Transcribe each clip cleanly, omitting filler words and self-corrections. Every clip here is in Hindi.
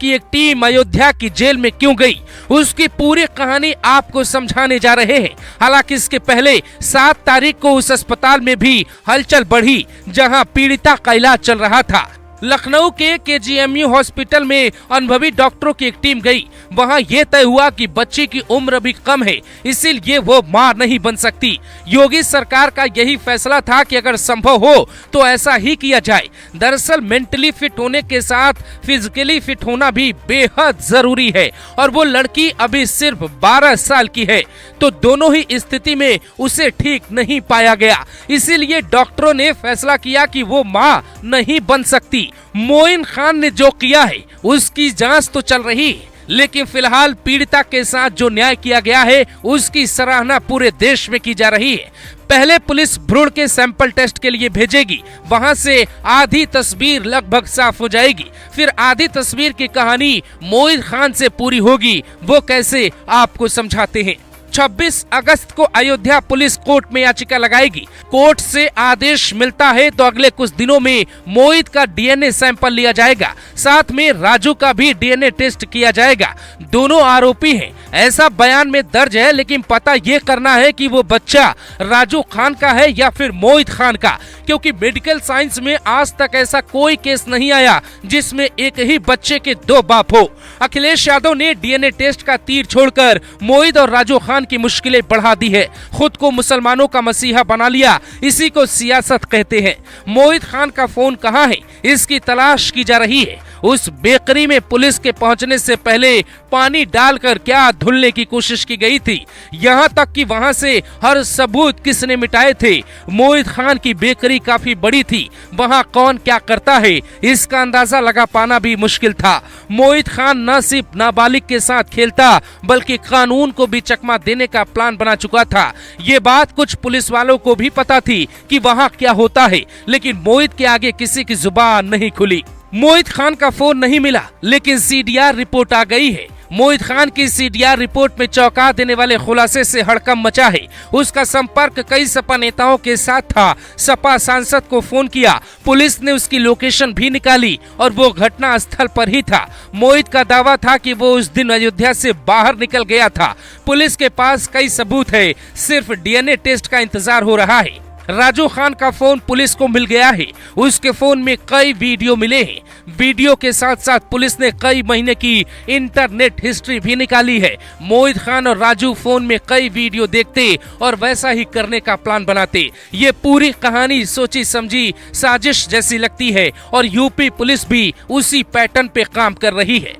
की एक टीम अयोध्या की जेल में क्यों गई, उसकी पूरी कहानी आपको समझाने जा रहे हैं। हालांकि इसके पहले 7 तारीख को उस अस्पताल में भी हलचल बढ़ी जहां पीड़िता का इलाज चल रहा था। लखनऊ के KGMU हॉस्पिटल में अनुभवी डॉक्टरों की एक टीम गई। वहां यह तय हुआ कि बच्ची की उम्र भी कम है, इसीलिए वो मां नहीं बन सकती। योगी सरकार का यही फैसला था कि अगर संभव हो तो ऐसा ही किया जाए। दरअसल मेंटली फिट होने के साथ फिजिकली फिट होना भी बेहद जरूरी है और वो लड़की अभी सिर्फ 12 साल की है, तो दोनों ही स्थिति में उसे ठीक नहीं पाया गया। इसीलिए डॉक्टरों ने फैसला किया कि वो मां नहीं बन सकती। मोइन खान ने जो किया है उसकी जांच तो चल रही है, लेकिन फिलहाल पीड़िता के साथ जो न्याय किया गया है उसकी सराहना पूरे देश में की जा रही है। पहले पुलिस भ्रूण के सैंपल टेस्ट के लिए भेजेगी, वहां से आधी तस्वीर लगभग साफ हो जाएगी। फिर आधी तस्वीर की कहानी मोइन खान से पूरी होगी। वो कैसे, आपको समझाते हैं। 26 अगस्त को अयोध्या पुलिस कोर्ट में याचिका लगाएगी। कोर्ट से आदेश मिलता है तो अगले कुछ दिनों में मोहित का DNA सैंपल लिया जाएगा, साथ में राजू का भी DNA टेस्ट किया जाएगा। दोनों आरोपी हैं, ऐसा बयान में दर्ज है, लेकिन पता ये करना है कि वो बच्चा राजू खान का है या फिर मोहित खान का, क्योंकि मेडिकल साइंस में आज तक ऐसा कोई केस नहीं आया जिसमें एक ही बच्चे के 2 बाप हो। अखिलेश यादव ने DNA टेस्ट का तीर छोड़कर मोहित और राजू खान की मुश्किलें बढ़ा दी है। खुद को मुसलमानों का मसीहा बना लिया, इसी को सियासत कहते हैं। मोहित खान का फोन कहां है, इसकी तलाश की जा रही है। उस बेकरी में पुलिस के पहुंचने से पहले पानी डालकर क्या धुलने की कोशिश की गई थी, यहां तक कि वहां से हर सबूत किसने मिटाए थे। मोहित खान की बेकरी काफी बड़ी थी, वहां कौन क्या करता है इसका अंदाजा लगा पाना भी मुश्किल था। मोहित खान न सिर्फ नाबालिग के साथ खेलता बल्कि कानून को भी चकमा देने का प्लान बना चुका था। ये बात कुछ पुलिस वालों को भी पता थी कि वहां क्या होता है, लेकिन मोहित के आगे किसी की जुबान नहीं खुली। मोहित खान का फोन नहीं मिला, लेकिन CDR रिपोर्ट आ गई है। मोहित खान की CDR रिपोर्ट में चौंका देने वाले खुलासे से हड़कंप मचा है। उसका संपर्क कई सपा नेताओं के साथ था। सपा सांसद को फोन किया, पुलिस ने उसकी लोकेशन भी निकाली और वो घटना स्थल पर ही था। मोहित का दावा था कि वो उस दिन अयोध्या से बाहर निकल गया था। पुलिस के पास कई सबूत है, सिर्फ DNA टेस्ट का इंतजार हो रहा है। राजू खान का फोन पुलिस को मिल गया है। उसके फोन में कई वीडियो मिले हैं। वीडियो के साथ साथ पुलिस ने कई महीने की इंटरनेट हिस्ट्री भी निकाली है। मोहित खान और राजू फोन में कई वीडियो देखते और वैसा ही करने का प्लान बनाते। ये पूरी कहानी सोची समझी साजिश जैसी लगती है और यूपी पुलिस भी उसी पैटर्न पे काम कर रही है।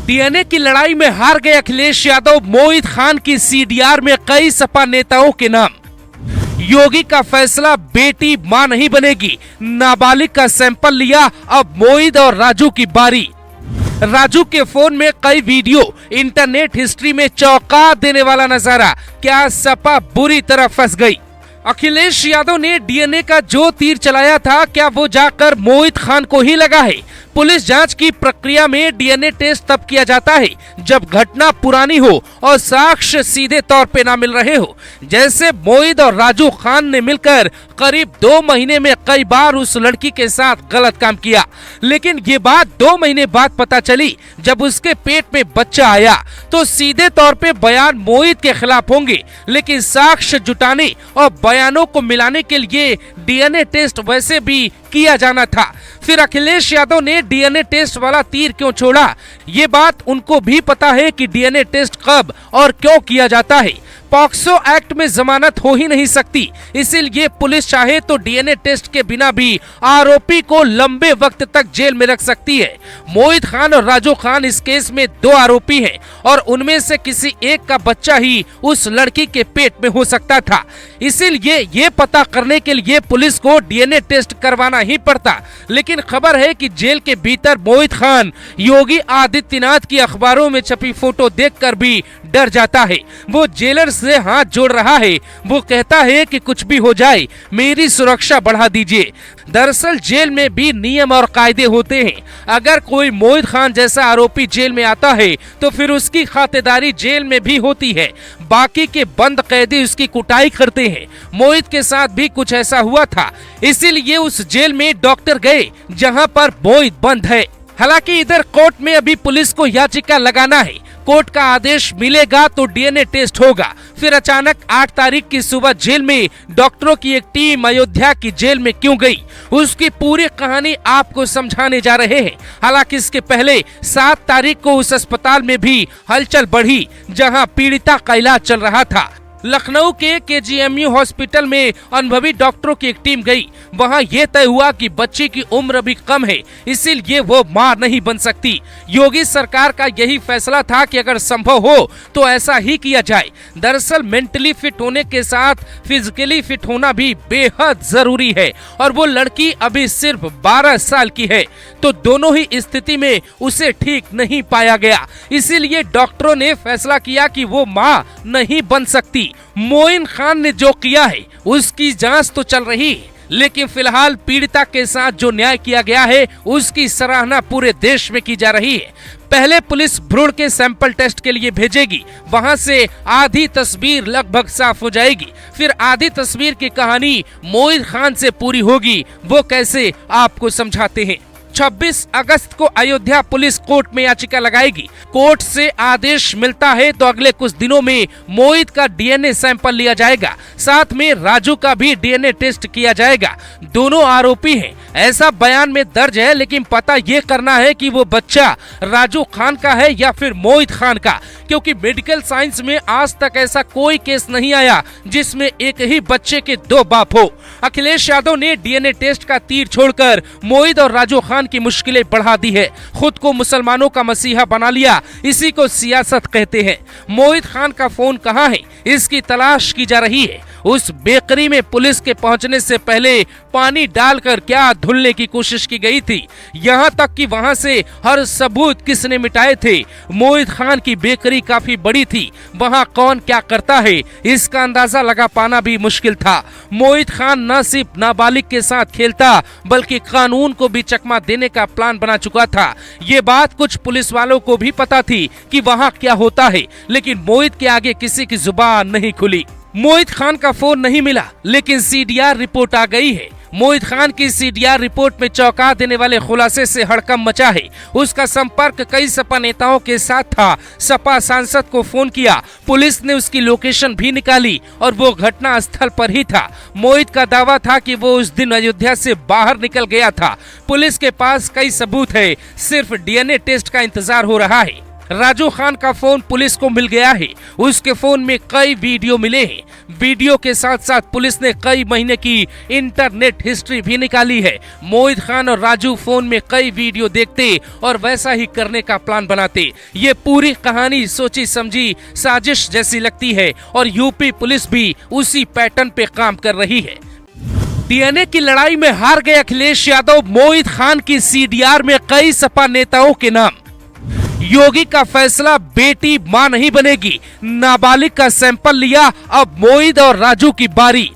DNA की लड़ाई में हार गए अखिलेश यादव। मोहित खान की CDR में कई सपा नेताओं के नाम। योगी का फैसला, बेटी मां नहीं बनेगी। नाबालिग का सैंपल लिया, अब मोहित और राजू की बारी। राजू के फोन में कई वीडियो, इंटरनेट हिस्ट्री में चौंका देने वाला नजारा। क्या सपा बुरी तरह फंस गई? अखिलेश यादव ने DNA का जो तीर चलाया था, क्या वो जाकर मोहित खान को ही लगा है? पुलिस जांच की प्रक्रिया में DNA टेस्ट तब किया जाता है जब घटना पुरानी हो और साक्ष्य सीधे तौर पे ना मिल रहे हो। जैसे मोहित और राजू खान ने मिलकर करीब 2 महीने में कई बार उस लड़की के साथ गलत काम किया, लेकिन ये बात 2 महीने बाद पता चली जब उसके पेट में बच्चा आया। तो सीधे तौर पे बयान मोहित के खिलाफ होंगे, लेकिन साक्ष्य जुटाने और बयानों को मिलाने के लिए DNA टेस्ट वैसे भी किया जाना था। फिर अखिलेश यादव ने DNA टेस्ट वाला तीर क्यों छोड़ा? ये बात उनको भी पता है कि DNA टेस्ट कब और क्यों किया जाता है। पॉक्सो एक्ट में जमानत हो ही नहीं सकती, इसीलिए पुलिस चाहे तो DNA टेस्ट के बिना भी आरोपी को लंबे वक्त तक जेल में रख सकती है। मोहित खान और राजू खान इस केस में 2 आरोपी हैं और उनमें से किसी एक का बच्चा ही उस लड़की के पेट में हो सकता था। इसीलिए ये पता करने के लिए पुलिस को DNA टेस्ट करवाना ही पड़ता। लेकिन खबर है कि जेल के भीतर मोहित खान योगी आदित्यनाथ की अखबारों में छपी फोटो देखकर भी डर जाता है। वो जेलर से हाथ जोड़ रहा है। वो कहता है कि कुछ भी हो जाए, मेरी सुरक्षा बढ़ा दीजिए। दरअसल जेल में भी नियम और कायदे होते हैं। अगर कोई मोहित खान जैसा आरोपी जेल में आता है तो फिर उसकी खातेदारी जेल में भी होती है। बाकी के बंद कैदी उसकी कुटाई करते हैं। मोहित के साथ भी कुछ ऐसा हुआ था, इसीलिए उस जेल में डॉक्टर गए जहां पर मोहित बंद है। हालांकि इधर कोर्ट में अभी पुलिस को याचिका लगाना है। कोर्ट का आदेश मिलेगा तो डीएनए टेस्ट होगा। फिर अचानक 8 तारीख की सुबह जेल में डॉक्टरों की एक टीम अयोध्या की जेल में क्यों गई, उसकी पूरी कहानी आपको समझाने जा रहे हैं। हालांकि इसके पहले 7 तारीख को उस अस्पताल में भी हलचल बढ़ी जहां पीड़िता का इलाज चल रहा था। लखनऊ के केजीएमयू हॉस्पिटल में अनुभवी डॉक्टरों की एक टीम गई। वहां यह तय हुआ कि बच्ची की उम्र भी कम है, इसीलिए वो मां नहीं बन सकती। योगी सरकार का यही फैसला था कि अगर संभव हो तो ऐसा ही किया जाए। दरअसल मेंटली फिट होने के साथ फिजिकली फिट होना भी बेहद जरूरी है और वो लड़की अभी सिर्फ 12 साल की है, तो दोनों ही स्थिति में उसे ठीक नहीं पाया गया। इसीलिए डॉक्टरों ने फैसला किया कि वो मां नहीं बन सकती। मोइन खान ने जो किया है उसकी जांच तो चल रही है, लेकिन फिलहाल पीड़िता के साथ जो न्याय किया गया है उसकी सराहना पूरे देश में की जा रही है। पहले पुलिस भ्रूण के सैंपल टेस्ट के लिए भेजेगी, वहां से आधी तस्वीर लगभग साफ हो जाएगी। फिर आधी तस्वीर की कहानी मोइन खान से पूरी होगी। वो कैसे, आपको समझाते हैं। 26 अगस्त को अयोध्या पुलिस कोर्ट में याचिका लगाएगी। कोर्ट से आदेश मिलता है तो अगले कुछ दिनों में मोहित का डीएनए सैंपल लिया जाएगा, साथ में राजू का भी डीएनए टेस्ट किया जाएगा। दोनों आरोपी हैं, ऐसा बयान में दर्ज है, लेकिन पता ये करना है कि वो बच्चा राजू खान का है या फिर मोहित खान का, क्योंकि मेडिकल साइंस में आज तक ऐसा कोई केस नहीं आया जिसमें एक ही बच्चे के 2 बाप हो। अखिलेश यादव ने डीएनए टेस्ट का तीर छोड़कर मोहित और राजू खान की मुश्किलें बढ़ा दी है। खुद को मुसलमानों का मसीहा बना लिया, इसी को सियासत कहते हैं। मोहित खान का फोन कहां है, इसकी तलाश की जा रही है। उस बेकरी में पुलिस के पहुंचने से पहले पानी डालकर क्या धुलने की कोशिश की गई थी, यहां तक कि वहां से हर सबूत किसने मिटाए थे। मोहित खान की बेकरी काफी बड़ी थी, वहां कौन क्या करता है इसका अंदाजा लगा पाना भी मुश्किल था। मोहित खान न सिर्फ नाबालिग के साथ खेलता बल्कि कानून को भी चकमा देने का प्लान बना चुका था। ये बात कुछ पुलिस वालों को भी पता थी कि वहां क्या होता है, लेकिन मोहित के आगे किसी की जुबान नहीं खुली। मोहित खान का फोन नहीं मिला, लेकिन सीडीआर रिपोर्ट आ गई है। मोहित खान की सीडीआर रिपोर्ट में चौंका देने वाले खुलासे से हड़कंप मचा है। उसका संपर्क कई सपा नेताओं के साथ था। सपा सांसद को फोन किया, पुलिस ने उसकी लोकेशन भी निकाली और वो घटना स्थल पर ही था। मोहित का दावा था कि वो उस दिन अयोध्या से बाहर निकल गया था। पुलिस के पास कई सबूत है, सिर्फ डीएनए टेस्ट का इंतजार हो रहा है। राजू खान का फोन पुलिस को मिल गया है। उसके फोन में कई वीडियो मिले हैं। वीडियो के साथ साथ पुलिस ने कई महीने की इंटरनेट हिस्ट्री भी निकाली है। मोहित खान और राजू फोन में कई वीडियो देखते और वैसा ही करने का प्लान बनाते। ये पूरी कहानी सोची समझी साजिश जैसी लगती है और यूपी पुलिस भी उसी पैटर्न पे काम कर रही है। डीएनए की लड़ाई में हार गए अखिलेश यादव। मोहित खान की सीडीआर में कई सपा नेताओं के नाम। योगी का फैसला, बेटी मां नहीं बनेगी। नाबालिग का सैंपल लिया, अब मोहित और राजू की बारी।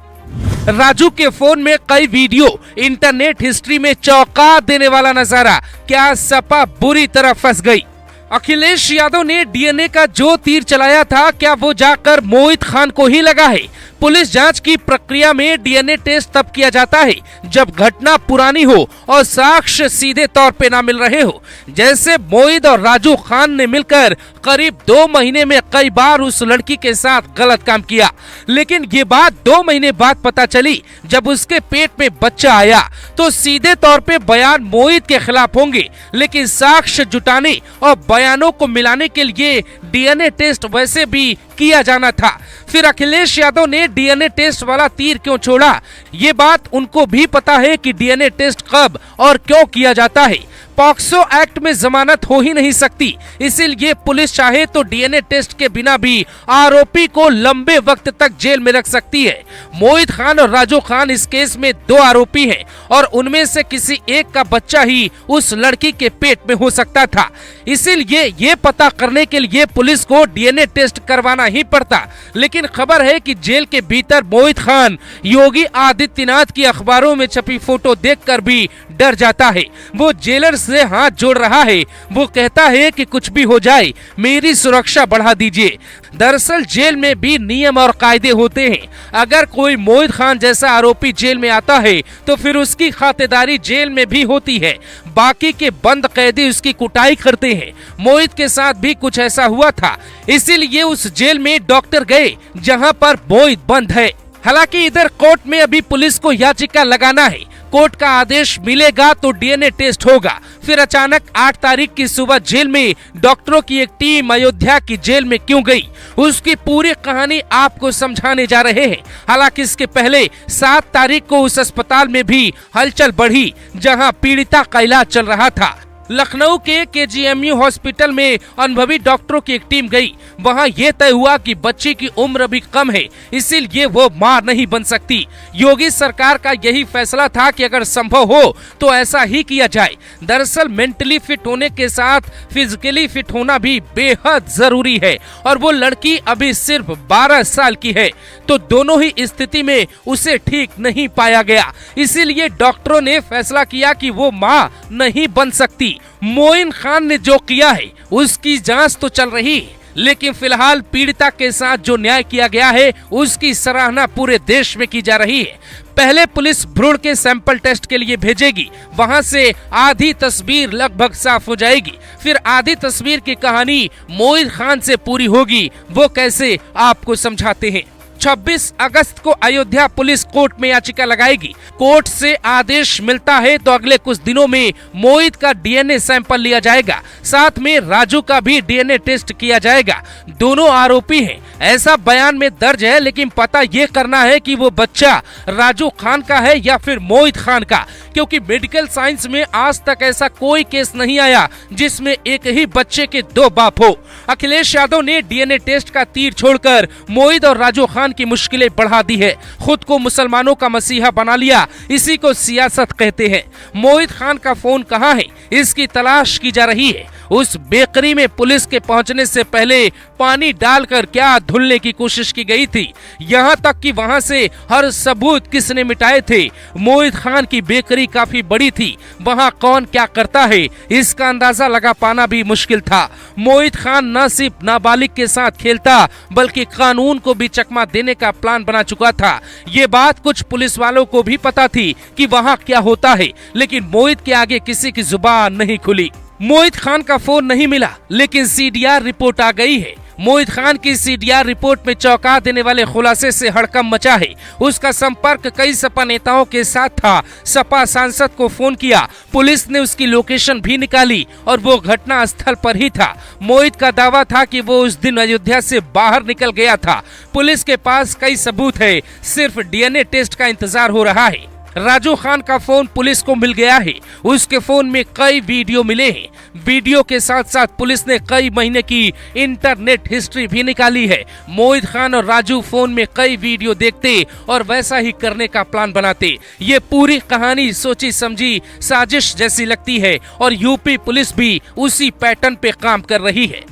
राजू के फोन में कई वीडियो, इंटरनेट हिस्ट्री में चौंका देने वाला नजारा। क्या सपा बुरी तरह फंस गई? अखिलेश यादव ने डीएनए का जो तीर चलाया था, क्या वो जाकर मोहित खान को ही लगा है? पुलिस जांच की प्रक्रिया में डीएनए टेस्ट तब किया जाता है जब घटना पुरानी हो और साक्ष्य सीधे तौर पे ना मिल रहे हो। जैसे मोहित और राजू खान ने मिलकर करीब 2 महीने में कई बार उस लड़की के साथ गलत काम किया, लेकिन ये बात 2 महीने बाद पता चली जब उसके पेट में बच्चा आया। तो सीधे तौर पे बयान मोहित के खिलाफ होंगे, लेकिन साक्ष्य जुटाने और बयानों को मिलाने के लिए डीएनए टेस्ट वैसे भी किया जाना था। फिर अखिलेश यादव ने डीएनए टेस्ट वाला तीर क्यों छोड़ा? ये बात उनको भी पता है कि डीएनए टेस्ट कब और क्यों किया जाता है। पॉक्सो एक्ट में जमानत हो ही नहीं सकती, इसीलिए पुलिस चाहे तो डीएनए टेस्ट के बिना भी आरोपी को लंबे वक्त तक जेल में रख सकती है। मोहित खान और राजू खान इस केस में 2 आरोपी हैं और उनमें से किसी एक का बच्चा ही उस लड़की के पेट में हो सकता था। इसीलिए ये पता करने के लिए पुलिस को डीएनए टेस्ट करवाना ही पड़ता। लेकिन खबर है कि जेल के भीतर मोहित खान योगी आदित्यनाथ की अखबारों में छपी फोटो देखकर भी डर जाता है। वो जेलर्स से हाथ जोड़ रहा है। वो कहता है कि कुछ भी हो जाए, मेरी सुरक्षा बढ़ा दीजिए। दरअसल जेल में भी नियम और कायदे होते हैं। अगर कोई मोहित खान जैसा आरोपी जेल में आता है तो फिर उसकी खातेदारी जेल में भी होती है। बाकी के बंद कैदी उसकी कुटाई करते हैं। मोहित के साथ भी कुछ ऐसा हुआ था, इसीलिए उस जेल में डॉक्टर गए जहां पर मोहित बंद है। हालांकि इधर कोर्ट में अभी पुलिस को याचिका लगाना है। कोर्ट का आदेश मिलेगा तो डीएनए टेस्ट होगा। फिर अचानक 8 तारीख की सुबह जेल में डॉक्टरों की एक टीम अयोध्या की जेल में क्यों गई, उसकी पूरी कहानी आपको समझाने जा रहे हैं। हालांकि इसके पहले 7 तारीख को उस अस्पताल में भी हलचल बढ़ी जहां पीड़िता का इलाज चल रहा था। लखनऊ के केजीएमयू हॉस्पिटल में अनुभवी डॉक्टरों की एक टीम गई। वहां ये तय हुआ कि बच्ची की उम्र अभी कम है, इसीलिए वो मां नहीं बन सकती। योगी सरकार का यही फैसला था कि अगर संभव हो तो ऐसा ही किया जाए। दरअसल मेंटली फिट होने के साथ फिजिकली फिट होना भी बेहद जरूरी है और वो लड़की अभी सिर्फ 12 साल की है, तो दोनों ही स्थिति में उसे ठीक नहीं पाया गया। इसीलिए डॉक्टरों ने फैसला किया कि वो मां नहीं बन सकती। मोइन खान ने जो किया है उसकी जांच तो चल रही है, लेकिन फिलहाल पीड़िता के साथ जो न्याय किया गया है उसकी सराहना पूरे देश में की जा रही है। पहले पुलिस भ्रूण के सैंपल टेस्ट के लिए भेजेगी, वहां से आधी तस्वीर लगभग साफ हो जाएगी। फिर आधी तस्वीर की कहानी मोइन खान से पूरी होगी। वो कैसे, आपको समझाते हैं। 26 अगस्त को अयोध्या पुलिस कोर्ट में याचिका लगाएगी। कोर्ट से आदेश मिलता है तो अगले कुछ दिनों में मोहित का डीएनए सैंपल लिया जाएगा, साथ में राजू का भी डीएनए टेस्ट किया जाएगा। दोनों आरोपी हैं, ऐसा बयान में दर्ज है, लेकिन पता ये करना है कि वो बच्चा राजू खान का है या फिर मोहित खान का, क्योंकि मेडिकल साइंस में आज तक ऐसा कोई केस नहीं आया जिसमें एक ही बच्चे के 2 बाप हो। अखिलेश यादव ने डीएनए टेस्ट का तीर छोड़कर मोहित और राजू खान की मुश्किलें बढ़ा दी है। खुद को मुसलमानों का मसीहा बना लिया, इसी को सियासत कहते हैं। मोहित खान का फोन कहां है, इसकी तलाश की जा रही है। उस बेकरी में पुलिस के पहुंचने से पहले पानी डालकर क्या धुलने की कोशिश की गई थी, यहां तक कि वहां से हर सबूत किसने मिटाए थे। मोहित खान की बेकरी काफी बड़ी थी, वहां कौन क्या करता है इसका अंदाजा लगा पाना भी मुश्किल था। मोहित खान न सिर्फ नाबालिग के साथ खेलता बल्कि कानून को भी चकमा देने का प्लान बना चुका था। ये बात कुछ पुलिस वालों को भी पता थी कि वहां क्या होता है, लेकिन मोहित के आगे किसी की जुबान नहीं खुली। मोहित खान का फोन नहीं मिला, लेकिन सीडीआर रिपोर्ट आ गई है। मोहित खान की सीडीआर रिपोर्ट में चौंका देने वाले खुलासे से हड़कंप मचा है। उसका संपर्क कई सपा नेताओं के साथ था। सपा सांसद को फोन किया, पुलिस ने उसकी लोकेशन भी निकाली और वो घटना स्थल पर ही था। मोहित का दावा था कि वो उस दिन अयोध्या से बाहर निकल गया था। पुलिस के पास कई सबूत है, सिर्फ डीएनए टेस्ट का इंतजार हो रहा है। राजू खान का फोन पुलिस को मिल गया है। उसके फोन में कई वीडियो मिले हैं। वीडियो के साथ साथ पुलिस ने कई महीने की इंटरनेट हिस्ट्री भी निकाली है। मोहित खान और राजू फोन में कई वीडियो देखते और वैसा ही करने का प्लान बनाते। ये पूरी कहानी सोची समझी साजिश जैसी लगती है और यूपी पुलिस भी उसी पैटर्न पे काम कर रही है।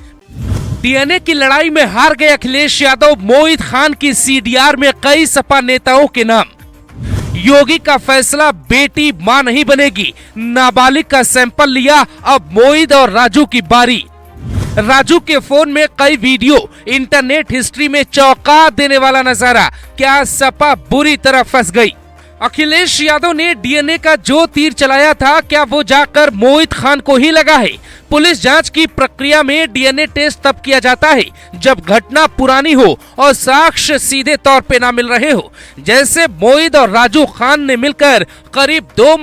डीएनए की लड़ाई में हार गए अखिलेश यादव। मोहित खान की सीडीआर में कई सपा नेताओं के नाम। योगी का फैसला, बेटी मां नहीं बनेगी। नाबालिग का सैंपल लिया, अब मोहित और राजू की बारी। राजू के फोन में कई वीडियो, इंटरनेट हिस्ट्री में चौंका देने वाला नजारा। क्या सपा बुरी तरह फंस गई? अखिलेश यादव ने डीएनए का जो तीर चलाया था, क्या वो जाकर मोहित खान को ही लगा है? पुलिस जांच की प्रक्रिया में डीएनए टेस्ट तब किया जाता है जब घटना पुरानी हो और साक्ष्य सीधे तौर पे ना मिल रहे हो। जैसे मोहित और राजू खान ने मिलकर करीब 2